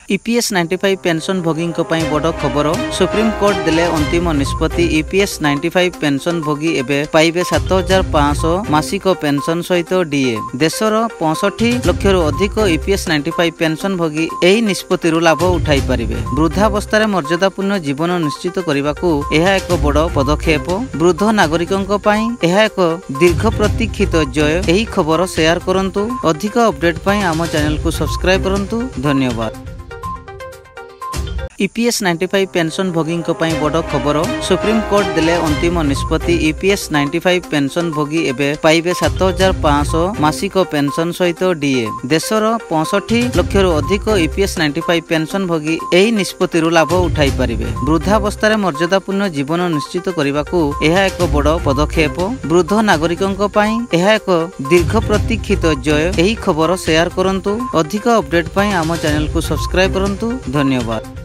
EPS 95 pension भोगी बड़ खबर। सुप्रीम कोर्ट देले अंतिम निष्पत्ति। ईपीएस 95 पेंशन भोगी एवं पाइबे 7500 मासिक पेंशन सहित डीए। देशर 65 लाख अधिक ईपीएस 95 पेंशन भोगी एही निष्पत्ति लाभ उठाई पारिबे। वृद्धावस्था मर्यादापूर्ण जीवन निश्चित करने को यह एक बड़ पदक्षेप। वृद्ध नागरिकों पई यह एक दीर्घ प्रतीक्षित जय। यही खबर शेयर करंतु। अधिक अपडेट पई आम चैनल को सब्सक्राइब करंतु। धन्यवाद। ईपीएस 95 पेंशन भोगी बड़ खबर। सुप्रीम कोर्ट देले अंतिम निष्पत्ति। ईपीएस 95 पेंशन भोगी एवं पाइबे 7500 मासिक पेंशन सहित डीए। देशर 65 लाख अधिक ईपीएस 95 पेंशन भोगी एही निष्पत्ति लाभ उठाई पारिबे। वृद्धावस्था मर्यादापूर्ण जीवन निश्चित करने को यह एक बड़ पदक्षेप। वृद्ध नागरिकों पई यह एक दीर्घ प्रतीक्षित जय। यही खबर शेयर करंतु। अधिक अपडेट पई आम चैनल को सब्सक्राइब करंतु। धन्यवाद।